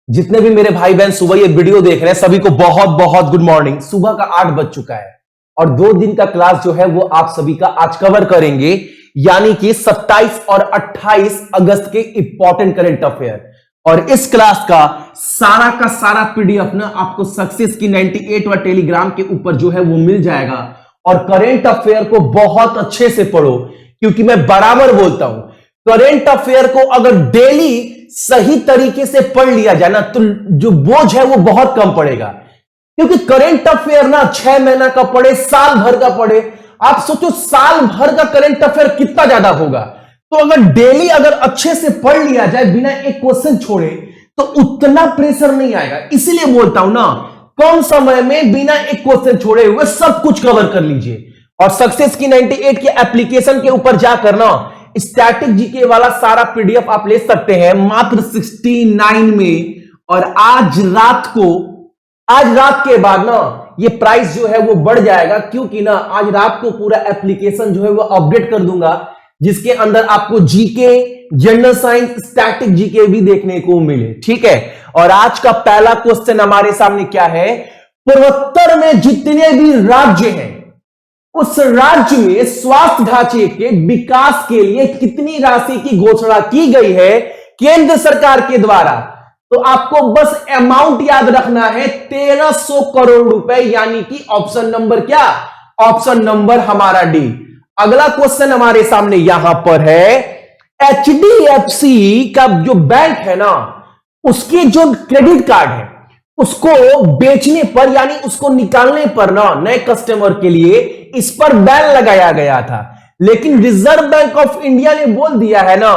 जितने भी मेरे भाई बहन सुबह ये वीडियो देख रहे हैं सभी को बहुत बहुत गुड मॉर्निंग। सुबह का 8 बज चुका है और 2 दिन का क्लास जो है वो आप सभी का आज कवर करेंगे, यानी कि 27 और 28 अगस्त के इंपॉर्टेंट करंट अफेयर। और इस क्लास का सारा पीडीएफ ना आपको सक्सेस की 98 और टेलीग्राम के ऊपर जो है वो मिल जाएगा। और करंट अफेयर को बहुत अच्छे से पढ़ो, क्योंकि मैं बराबर बोलता हूं करंट अफेयर को अगर डेली सही तरीके से पढ़ लिया जाए ना तो जो बोझ है वो बहुत कम पड़ेगा। क्योंकि करंट अफेयर ना 6 महीना का पढ़े, साल भर का पढ़े, आप सोचो साल भर का करंट अफेयर कितना ज्यादा होगा। तो अगर डेली अगर अच्छे से पढ़ लिया जाए बिना एक क्वेश्चन छोड़े तो उतना प्रेशर नहीं आएगा। इसीलिए बोलता हूं ना कम समय में बिना एक क्वेश्चन छोड़े हुए सब कुछ कवर कर लीजिए। और सक्सेस की 98 के एप्लीकेशन के ऊपर जाकर ना स्टैटिक जीके वाला सारा पीडीएफ आप ले सकते हैं मात्र 69 में। और आज रात के बाद ना ये प्राइस जो है वो बढ़ जाएगा, क्योंकि ना आज रात को पूरा एप्लीकेशन जो है वो अपडेट कर दूंगा, जिसके अंदर आपको GK, general science, static GK भी देखने को मिले। ठीक है, और आज का पहला क्वेश्चन हमारे सामने क्या है, पूर्वोत्तर में जितने भी राज्य हैं उस राज्य में स्वास्थ्य ढांचे के विकास के लिए कितनी राशि की घोषणा की गई है केंद्र सरकार के द्वारा। तो आपको बस अमाउंट याद रखना है 1300 करोड़ रुपए, यानी कि ऑप्शन नंबर क्या, ऑप्शन नंबर हमारा डी। अगला क्वेश्चन हमारे सामने यहां पर है, एचडीएफसी का जो बैंक है ना उसके जो क्रेडिट कार्ड है उसको बेचने पर यानी उसको निकालने पर ना नए कस्टमर के लिए इस पर बैन लगाया गया था। लेकिन रिजर्व बैंक ऑफ इंडिया ने बोल दिया है ना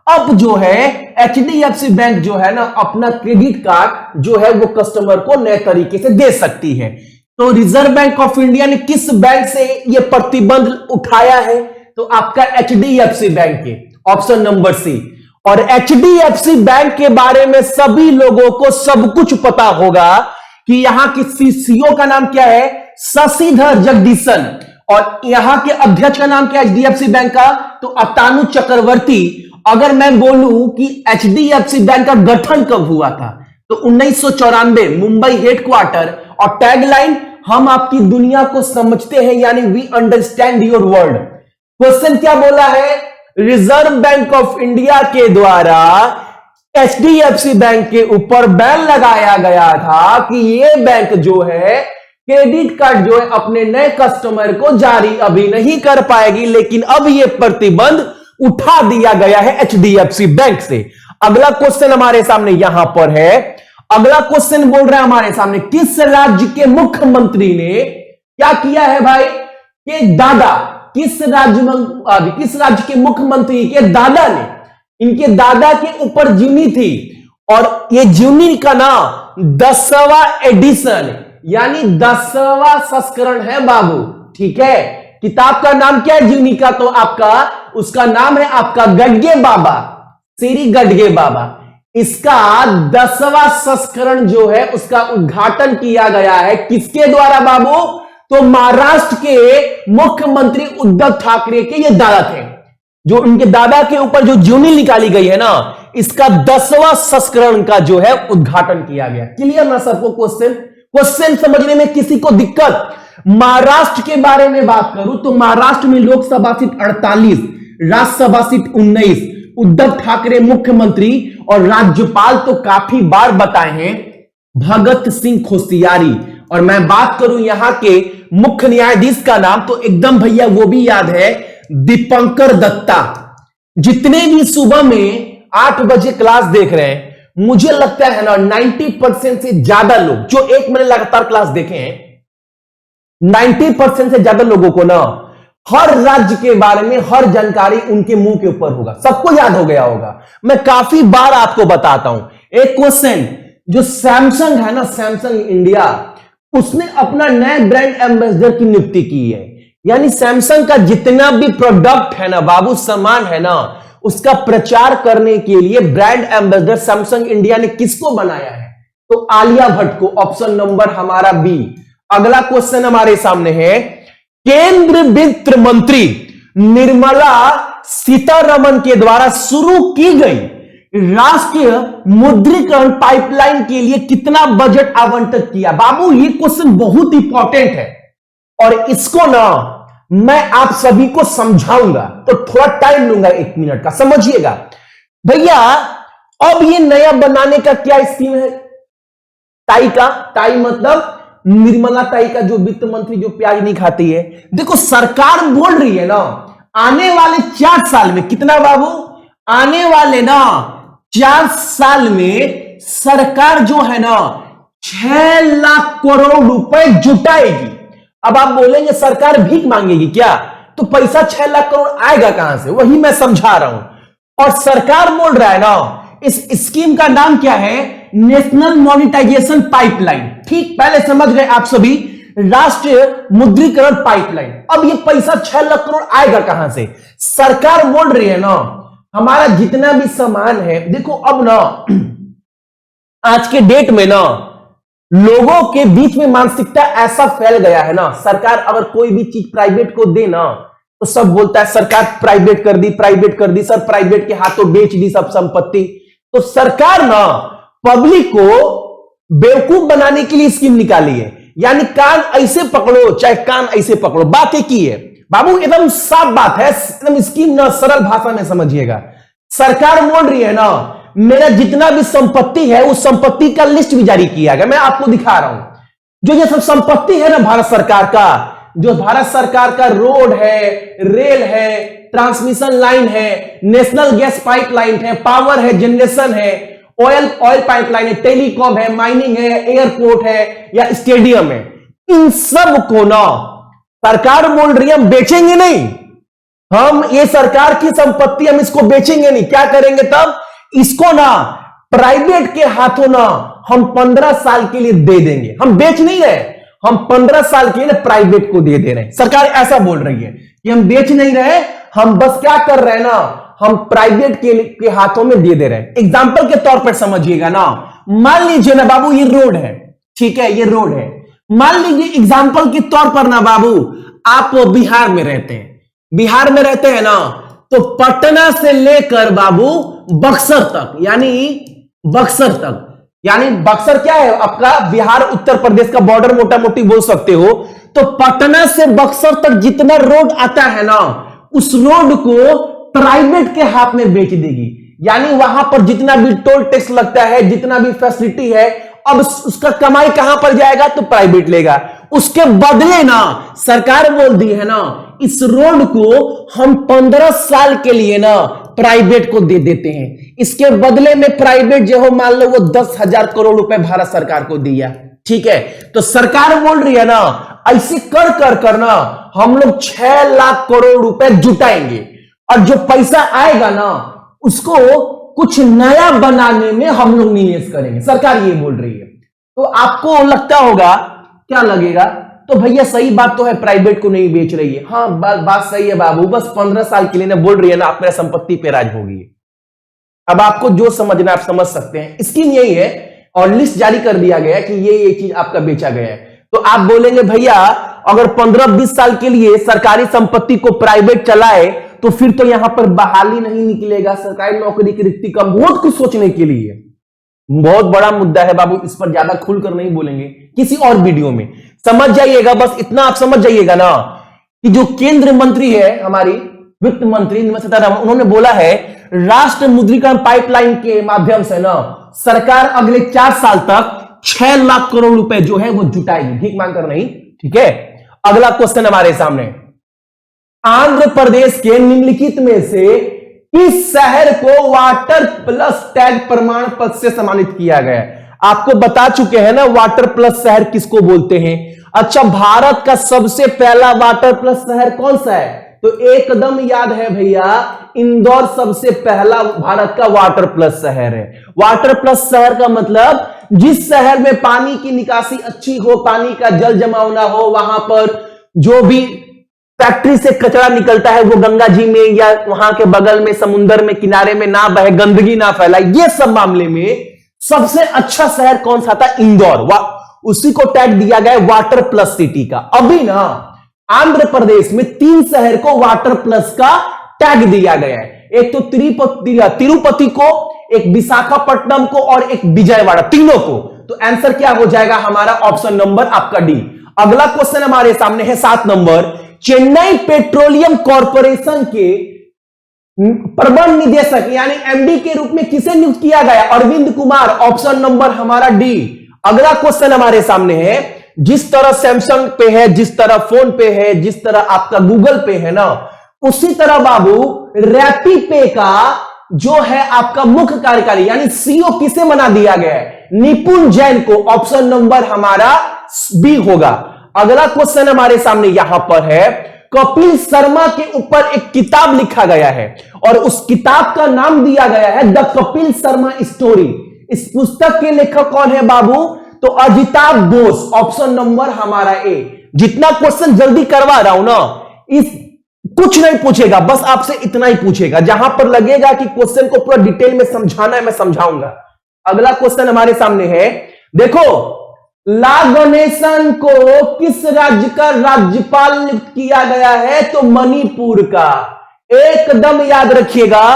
अब जो है एचडीएफसी बैंक जो है ना अपना क्रेडिट कार्ड जो है वो कस्टमर को नए तरीके से दे सकती है। तो रिजर्व बैंक ऑफ इंडिया ने किस बैंक से ये प्रतिबंध उठाया है, तो आपका एचडीएफसी बैंक के, ऑप्शन नंबर सी। और एचडीएफसी बैंक के बारे में सभी लोगों को सब कुछ पता होगा कि यहां के सीईओ का नाम क्या है, शशिधर जगदीशन। और यहां के अध्यक्ष का नाम क्या है एचडीएफसी बैंक का, तो अतानु चक्रवर्ती। अगर मैं बोलूं कि एचडीएफसी बैंक का गठन कब हुआ था, तो 1994 मुंबई हेडक्वार्टर। और टैगलाइन, हम आपकी दुनिया को समझते हैं, यानी we understand your world. Question क्या बोला है, रिजर्व बैंक ऑफ इंडिया के द्वारा एचडीएफसी बैंक के ऊपर बैन लगाया गया था कि ये बैंक जो है क्रेडिट कार्ड जो है अपने नए कस्टमर को जारी अभी नहीं कर पाएगी, लेकिन अब ये प्रतिबंध उठा दिया गया है एचडीएफसी बैंक से। अगला क्वेश्चन हमारे सामने यहां पर है, अगला क्वेश्चन बोल रहा है हमारे सामने, किस राज्य के मुख्यमंत्री ने क्या किया है भाई, कि दादा किस राज्य के मुख्यमंत्री के दादा ने, इनके दादा के ऊपर जीवनी थी। और ये जीवनी का नाम 10वां एडिशन यानी 10वां संस्करण है बाबू। ठीक है, किताब का नाम क्या है जीवनी का, तो आपका उसका नाम है आपका गडगे बाबा, श्री गडगे बाबा। इसका 10वां संस्करण जो है उसका उद्घाटन किया गया है किसके द्वारा बाबू, तो महाराष्ट्र के मुख्यमंत्री उद्धव ठाकरे के ये दादा थे। जो उनके दादा के ऊपर जो जीवनी निकाली गई है ना, इसका 10वां संस्करण का जो है उद्घाटन किया गया। क्लियर ना सबको क्वेश्चन समझने में किसी को दिक्कत। महाराष्ट्र के बारे में बात करूं तो महाराष्ट्र में लोकसभा सीट 48, राज्यसभा सीट 19, उद्धव ठाकरे मुख्यमंत्री और राज्यपाल तो काफी बार बताए हैं भगत सिंह कोश्यारी। और मैं बात करूं यहां के मुख्य न्यायाधीश का नाम, तो एकदम भैया वो भी याद है, दीपंकर दत्ता। जितने भी सुबह में 8 बजे क्लास देख रहे हैं, मुझे लगता है ना 90% से ज्यादा लोग जो एक महीने लगातार क्लास देखे हैं, 90% से ज्यादा लोगों को ना हर राज्य के बारे में हर जानकारी उनके मुंह के ऊपर होगा, सबको याद हो गया होगा। मैं काफी बार आपको बताता हूं एक क्वेश्चन, जो सैमसंग है ना, सैमसंग इंडिया, उसने अपना नए ब्रांड एम्बेसडर की नियुक्ति की है। यानी सैमसंग का जितना भी प्रोडक्ट है ना बाबू, सामान है ना, उसका प्रचार करने के लिए ब्रांड एम्बेसडर सैमसंग इंडिया ने किसको बनाया है, तो आलिया भट्ट को, ऑप्शन नंबर हमारा बी। अगला क्वेश्चन हमारे सामने है, केंद्र वित्त मंत्री निर्मला सीतारमण के द्वारा शुरू की गई राष्ट्रीय मुद्रीकरण पाइपलाइन के लिए कितना बजट आवंटित किया? बाबू ये क्वेश्चन बहुत इंपॉर्टेंट है और इसको ना मैं आप सभी को समझाऊंगा, तो थोड़ा टाइम लूंगा 1 मिनट का, समझिएगा भैया। अब ये नया बनाने का क्या स्कीम है? ताई का, ताई मतलब निर्मला ताई का, जो वित्त मंत्री जो प्याज नहीं खाती है। देखो सरकार बोल रही है ना आने वाले 4 साल में कितना बाबू, आने वाले ना 4 साल में सरकार जो है ना 6 लाख करोड़ रुपए जुटाएगी। अब आप बोलेंगे सरकार भीख मांगेगी क्या? तो पैसा 6 लाख करोड़ आएगा कहां से? वही मैं समझा रहा हूं। और सरकार बोल रहा है ना इस स्कीम का नाम क्या है? National monetization pipeline. ठीक, पहले समझ गए आप सभी, राष्ट्रीय मुद्रीकरण पाइपलाइन। अब ये पैसा 6 लाख करोड़ आएगा कहां से? सरकार बोल रही है ना हमारा जितना भी सामान है, देखो अब ना आज के डेट में ना लोगों के बीच में मानसिकता ऐसा फैल गया है ना, सरकार अगर कोई भी चीज प्राइवेट को दे ना तो सब बोलता है सरकार प्राइवेट कर दी, प्राइवेट कर दी, सर प्राइवेट के हाथों बेच दी सब संपत्ति। तो सरकार ना पब्लिक को बेवकूफ बनाने के लिए स्कीम निकाली है, यानी कान ऐसे पकड़ो चाहे कान ऐसे पकड़ो, बात एक ही है बाबू, एकदम साफ बात है, एकदम स्कीम ना सरल भाषा में समझिएगा। सरकार बोल रही है ना मेरा जितना भी संपत्ति है उस संपत्ति का लिस्ट भी जारी किया गया। मैं आपको दिखा रहा हूं जो ये सब संपत्ति है ना भारत सरकार का, जो भारत सरकार का रोड है, रेल है, ट्रांसमिशन लाइन है, नेशनल गैस पाइपलाइन है, पावर है, जनरेशन है, ऑयल पाइपलाइन है, टेलीकॉम है, माइनिंग है, एयरपोर्ट है या स्टेडियम है, इन सब को ना सरकार बोल रही है हम बेचेंगे नहीं, हम ये सरकार की संपत्ति हम इसको बेचेंगे नहीं। क्या करेंगे तब? इसको ना प्राइवेट के हाथों ना हम 15 साल के लिए दे देंगे। हम बेच नहीं रहे, हम 15 साल के लिए प्राइवेट को दे दे रहे हैं। सरकार ऐसा बोल रही है कि हम बेच नहीं रहे, हम बस क्या कर रहे हैं ना हम प्राइवेट के हाथों में दे दे रहे हैं। एग्जाम्पल के तौर पर समझिएगा ना, मान लीजिए ना बाबू ये रोड है, ठीक है, ये रोड है, मान लीजिए एग्जाम्पल के तौर पर ना बाबू आप बिहार में रहते हैं, बिहार में रहते हैं ना, तो पटना से लेकर बाबू बक्सर तक, यानी बक्सर तक, यानी बक्सर क्या है आपका बिहार उत्तर प्रदेश का बॉर्डर, मोटा मोटी बोल सकते हो। तो पटना से बक्सर तक जितना रोड आता है ना उस रोड को प्राइवेट के हाथ में बेच देगी, यानी वहां पर जितना भी टोल टैक्स लगता है, जितना भी फैसिलिटी है, अब उसका कमाई कहां पर जाएगा? तो प्राइवेट लेगा। उसके बदले ना सरकार बोल दी है ना इस रोड को हम 15 साल के लिए ना प्राइवेट को दे देते हैं। इसके बदले में प्राइवेट जो हो मान लो वो 10,000 करोड़ रुपए भारत सरकार को दिया, ठीक है। तो सरकार बोल रही है ना ऐसे कर कर कर ना हम लोग 6 लाख करोड़ रुपए जुटाएंगे और जो पैसा आएगा ना उसको कुछ नया बनाने में हम लोग निवेश करेंगे, सरकार ये बोल रही है। तो आपको लगता होगा, क्या लगेगा? तो भैया सही बात तो है, प्राइवेट को नहीं बेच रही है। हाँ बात सही है बाबू, बस 15 साल के लिए ना बोल रही है ना आप मेरा संपत्ति पे राज होगी। अब आपको जो समझना आप समझ सकते हैं, स्कीम यही है और लिस्ट जारी कर दिया गया है कि ये चीज आपका बेचा गया है। तो आप बोलेंगे भैया अगर 15-20 साल के लिए सरकारी संपत्ति को प्राइवेट चलाए तो फिर तो यहां पर बहाली नहीं निकलेगा, सरकारी नौकरी की रिक्ति का बहुत कुछ सोचने के लिए बहुत बड़ा मुद्दा है बाबू, इस पर ज्यादा खुलकर नहीं बोलेंगे, किसी और वीडियो में समझ जाइएगा। बस इतना आप समझ जाइएगा ना कि जो केंद्र मंत्री है हमारी वित्त मंत्री निर्मला सीतारमण, उन्होंने बोला है राष्ट्रीय मुद्रीकरण पाइपलाइन के माध्यम से ना सरकार अगले 4 साल तक 6 लाख करोड़ रुपए जो है वो जुटाएगी, भीख मांगकर नहीं, ठीक है। अगला क्वेश्चन हमारे सामने, आंध्र प्रदेश के निम्नलिखित में से किस शहर को वाटर प्लस टैग प्रमाण पत्र से सम्मानित किया गया? आपको बता चुके हैं ना वाटर प्लस शहर किसको बोलते हैं। अच्छा, भारत का सबसे पहला वाटर प्लस शहर कौन सा है? तो एकदम याद है भैया, इंदौर सबसे पहला भारत का वाटर प्लस शहर है। वाटर प्लस शहर का मतलब जिस शहर में पानी की निकासी अच्छी हो, पानी का जल जमाव ना हो, वहां पर जो भी फैक्ट्री से कचरा निकलता है वो गंगा जी में या वहां के बगल में समुद्र में किनारे में ना बहे, गंदगी ना फैलाए, ये सब मामले में सबसे अच्छा शहर कौन सा था? इंदौर। उसी को टैग दिया गया वाटर प्लस सिटी का। अभी ना आंध्र प्रदेश में 3 शहर को वाटर प्लस का टैग दिया गया है। एक तो तिरुपति को, एक विशाखापट्टनम को और एक विजयवाड़ा, तीनों को। तो आंसर क्या हो जाएगा हमारा? ऑप्शन नंबर आपका डी। अगला क्वेश्चन हमारे सामने है 7 नंबर। चेन्नई पेट्रोलियम कॉर्पोरेशन के प्रबंध निदेशक यानी एमडी के रूप में किसे नियुक्त किया गया? अरविंद कुमार। ऑप्शन नंबर हमारा डी। अगला क्वेश्चन हमारे सामने है, जिस तरह सैमसंग पे है, जिस तरह फोन पे है, जिस तरह आपका गूगल पे है ना, उसी तरह बाबू रैपी पे का जो है आपका मुख्य कार्यकारी यानी सीईओ किसे बना दिया गया है? निपुण जैन को। ऑप्शन नंबर हमारा बी होगा। अगला क्वेश्चन हमारे सामने यहां पर है, कपिल शर्मा के ऊपर एक किताब लिखा गया है और उस किताब का नाम दिया गया है द कपिल शर्मा स्टोरी। इस पुस्तक के लेखक कौन है बाबू? तो अजिताभ घोष। ऑप्शन नंबर हमारा ए। जितना क्वेश्चन जल्दी करवा रहा हूं ना, इस कुछ नहीं पूछेगा, बस आपसे इतना ही पूछेगा। जहां पर लगेगा कि क्वेश्चन को पूरा डिटेल में समझाना है, मैं समझाऊंगा। अगला क्वेश्चन हमारे सामने है, देखो ला गणेशन को किस राज्य का राज्यपाल नियुक्त किया गया है? तो मणिपुर का। एकदम याद रखिएगा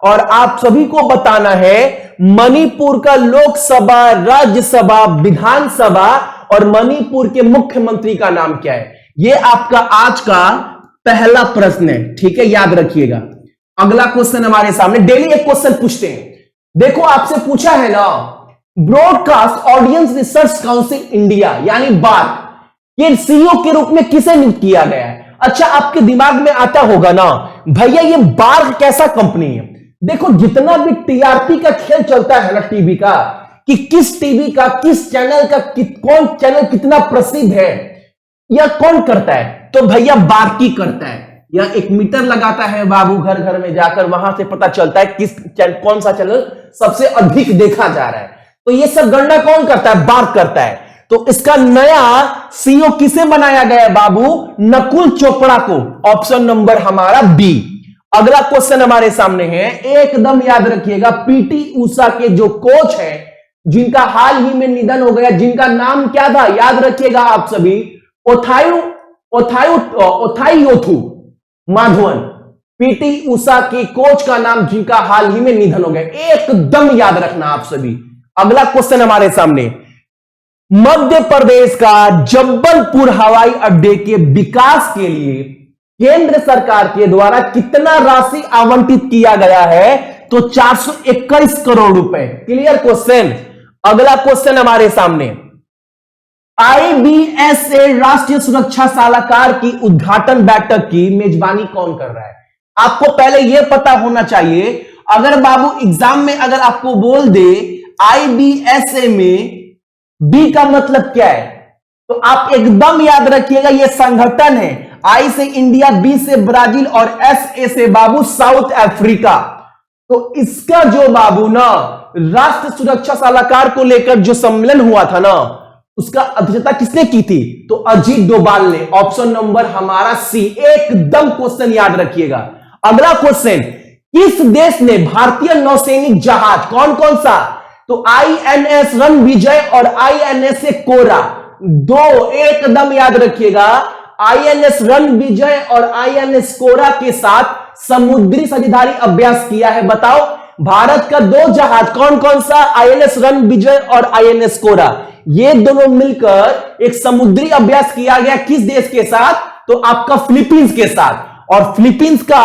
और आप सभी को बताना है मणिपुर का लोकसभा, राज्यसभा, विधानसभा और मणिपुर के मुख्यमंत्री का नाम क्या है? यह आपका आज का पहला प्रश्न है, ठीक है, याद रखिएगा। अगला क्वेश्चन हमारे सामने, डेली एक क्वेश्चन पूछते हैं। देखो आपसे पूछा है ना, broadcast audience research council India यानी बार्क, ये सीईओ के रूप में किसे नियुक्त किया गया है? अच्छा, आपके दिमाग में आता होगा ना, भैया ये बार्क कैसा कंपनी है? देखो जितना भी टीआरपी का खेल चलता है ना टीवी का, कि किस टीवी का, किस चैनल का, कौन चैनल कितना प्रसिद्ध है या कौन करता है, तो भैया बार्क ही करता है। या एक मीटर लगाता है बाबू घर घर में जाकर, वहां से पता चलता है किस कौन सा चैनल सबसे अधिक देखा जा रहा है। तो ये सब गणना कौन करता है? बार्क करता है। तो इसका नया सीईओ किसे बनाया गया है बाबू? नकुल चोपड़ा को। ऑप्शन नंबर हमारा बी। अगला क्वेश्चन हमारे सामने है, एकदम याद रखिएगा, पीटी उषा के जो कोच है, जिनका हाल ही में निधन हो गया, जिनका नाम क्या था याद रखिएगा आप सभी, ओथाइयोथु माधवन। पीटी उषा के कोच का नाम जिनका हाल ही में निधन हो गया, एकदम याद रखना आप सभी। अगला क्वेश्चन हमारे सामने, मध्य प्रदेश का जबलपुर हवाई अड्डे के विकास के लिए केंद्र सरकार के द्वारा कितना राशि आवंटित किया गया है? तो 421 करोड़ रुपए। Clear question. अगला क्वेश्चन हमारे सामने, आईबीएसए राष्ट्रीय सुरक्षा सलाहकार की उद्घाटन बैठक की मेजबानी कौन कर रहा है? आपको पहले यह पता होना चाहिए, अगर बाबू एग्जाम में अगर आपको बोल दे आईबीएसए में बी का मतलब क्या है, तो आप एकदम याद रखिएगा यह संगठन है। आई से इंडिया, बी से ब्राजील और एस ए से बाबू साउथ अफ्रीका। तो इसका जो बाबू ना राष्ट्र सुरक्षा सलाहकार को लेकर जो सम्मेलन हुआ था ना, उसका अध्यक्षता किसने की थी? तो अजीत डोभाल ने। ऑप्शन नंबर हमारा सी। एकदम क्वेश्चन याद रखिएगा। अगला क्वेश्चन, किस देश ने भारतीय नौसैनिक जहाज कौन कौन सा? तो आईएनएस रणविजय और आईएनएस कोरा, दो एकदम याद रखिएगा, आईएनएस रणविजय और आईएनएस कोरा के साथ समुद्री साझेदारी अभ्यास किया है। बताओ भारत का दो जहाज कौन कौन सा? आईएनएस रणविजय और आईएनएस कोरा, ये दोनों मिलकर एक समुद्री अभ्यास किया गया। किस देश के साथ? तो आपका फिलीपींस के साथ। और फिलीपींस का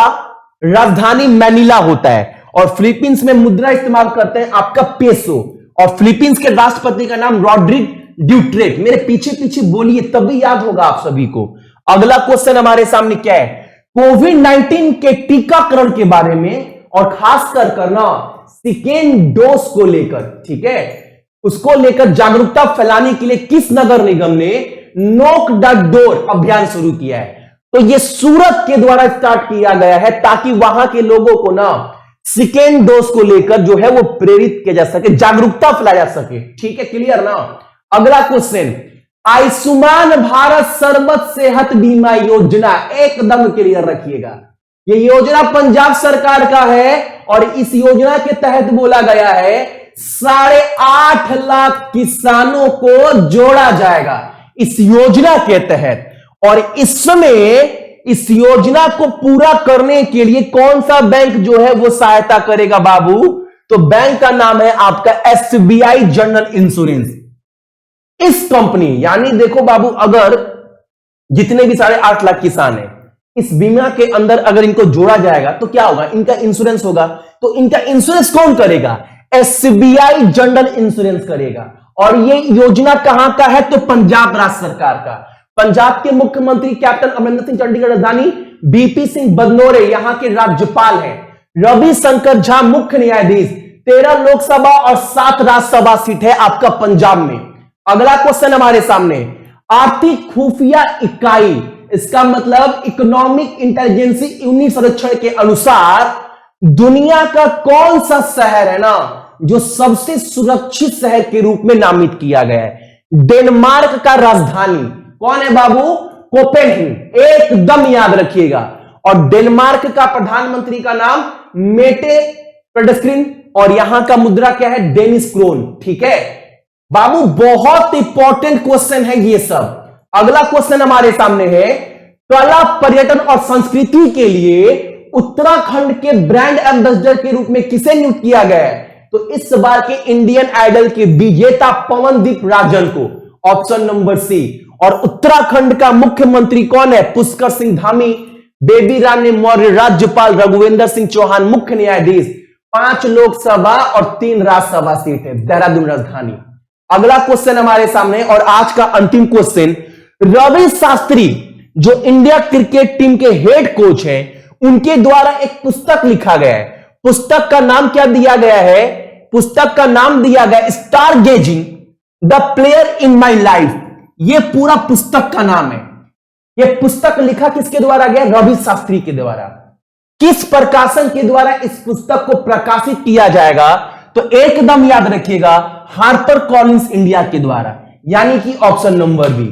राजधानी मैनिला होता है और फिलीपींस में मुद्रा इस्तेमाल करते हैं आपका पेसो। और फिलीपींस के राष्ट्रपति का नाम रॉड्रिग ड्यूटेर्टे। मेरे पीछे पीछे बोलिए तभी याद होगा आप सभी को। अगला क्वेश्चन हमारे सामने क्या है? कोविड-19 के टीकाकरण के बारे में और खासकर करना सेकेंड डोज को लेकर, ठीक है, उसको लेकर जागरूकता फैलाने के लिए किस नगर निगम ने नॉक द डोर अभियान शुरू किया है? तो यह सूरत के द्वारा स्टार्ट किया गया है ताकि वहां के लोगों को ना सेकेंड डोज को लेकर जो है वो प्रेरित किया जा सके, जागरूकता फैलाया जा सके। ठीक है, क्लियर ना? अगला क्वेश्चन, आयुष्मान भारत सर्वत सेहत बीमा योजना, एकदम क्लियर रखिएगा। यह योजना पंजाब सरकार का है और इस योजना के तहत बोला गया है 8.5 लाख किसानों को जोड़ा जाएगा इस योजना के तहत। और इसमें इस योजना को पूरा करने के लिए कौन सा बैंक जो है वो सहायता करेगा बाबू? तो बैंक का नाम है आपका एसबीआई जनरल इंश्योरेंस। इस कंपनी यानी देखो बाबू, अगर जितने भी 8.5 लाख किसान हैं, इस बीमा के अंदर अगर इनको जोड़ा जाएगा तो क्या होगा, इनका इंश्योरेंस होगा। तो इनका इंश्योरेंस कौन करेगा, एसबीआई जनरल इंश्योरेंस करेगा। और ये योजना कहां का है, तो पंजाब राज्य सरकार का। पंजाब के मुख्यमंत्री कैप्टन अमरिंदर सिंह, चंडीगढ़ राजधानी बीपी सिंह बदनोरे यहां के राज्यपाल हैं, रविशंकर झा मुख्य न्यायाधीश। 13 लोकसभा और 7 राज्यसभा सीट है आपका पंजाब में। अगला क्वेश्चन हमारे सामने, आर्थिक खुफिया इकाई, इसका मतलब इकोनॉमिक इंटेलिजेंसी यूनिट सर्वेक्षण के अनुसार दुनिया का कौन सा शहर है ना जो सबसे सुरक्षित शहर के रूप में नामित किया गया है। डेनमार्क का राजधानी कौन है बाबू, कोपेनहेगन, एकदम याद रखिएगा। और डेनमार्क का प्रधानमंत्री का नाम मेटे पेडेस्क्रिन, और यहां का मुद्रा क्या है, डेनिश क्रोन। ठीक है बाबू, बहुत इंपॉर्टेंट क्वेश्चन है ये सब। अगला क्वेश्चन हमारे सामने है, कला पर्यटन और संस्कृति के लिए उत्तराखंड के ब्रांड एम्बेसडर के रूप में किसे नियुक्त किया गया है। तो इस बार के इंडियन आइडल के विजेता पवनदीप राजन को, ऑप्शन नंबर सी। और उत्तराखंड का मुख्यमंत्री कौन है, पुष्कर सिंह धामी। बेबी रानी मौर्य राज्यपाल, रघुवेंद्र सिंह चौहान मुख्य न्यायाधीश। 5 लोकसभा और 3 राज्यसभा सीट है, देहरादून राजधानी। अगला क्वेश्चन हमारे सामने और आज का अंतिम क्वेश्चन, रवि शास्त्री जो इंडिया क्रिकेट टीम के हेड कोच हैं, उनके द्वारा एक पुस्तक लिखा गया है। पुस्तक का नाम क्या दिया गया है, पुस्तक का नाम दिया गया star gazing the player in my life. यह पूरा पुस्तक का नाम है। यह पुस्तक लिखा किसके द्वारा गया, रवि शास्त्री के द्वारा। किस प्रकाशन के द्वारा इस पुस्तक को प्रकाशित किया जाएगा, तो एकदम याद रखिएगा, हार्पर कॉलिंस इंडिया के द्वारा, यानी कि ऑप्शन नंबर बी।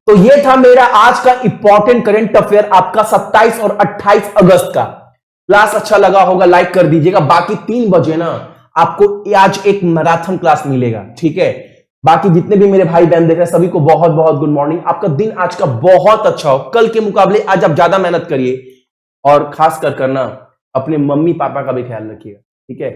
तो यह था मेरा आज का इंपॉर्टेंट करंट अफेयर आपका 27 और 28 अगस्त का। क्लास अच्छा लगा होगा लाइक कर दीजिएगा। बाकी 3 बजे ना आपको आज एक मैराथन क्लास मिलेगा, ठीक है। बाकी जितने भी मेरे भाई बहन देख रहे हैं सभी को बहुत बहुत गुड मॉर्निंग। आपका दिन आज का बहुत अच्छा हो, कल के मुकाबले आज आप ज्यादा मेहनत करिए और खास कर करना अपने मम्मी पापा का भी ख्याल रखिएगा, ठीक है।